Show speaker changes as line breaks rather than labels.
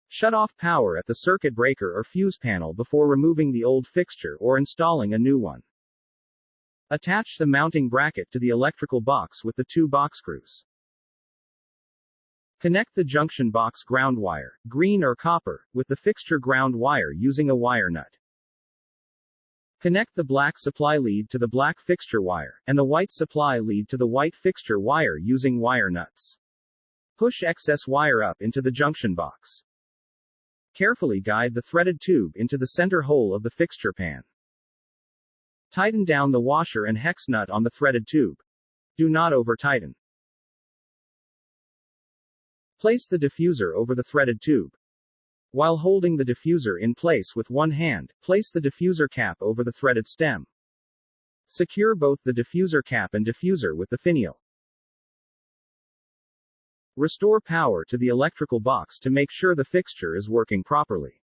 Shut off power at the circuit breaker or fuse panel before removing the old fixture or installing a new one. Attach the mounting bracket to the electrical box with the 2 box screws. Connect the junction box ground wire, green or copper, with the fixture ground wire using a wire nut. Connect the black supply lead to the black fixture wire, and the white supply lead to the white fixture wire using wire nuts. Push excess wire up into the junction box. Carefully guide the threaded tube into the center hole of the fixture pan. Tighten down the washer and hex nut on the threaded tube. Do not over-tighten. Place the diffuser over the threaded tube. While holding the diffuser in place with one hand, place the diffuser cap over the threaded stem. Secure both the diffuser cap and diffuser with the finial. Restore power to the electrical box to make sure the fixture is working properly.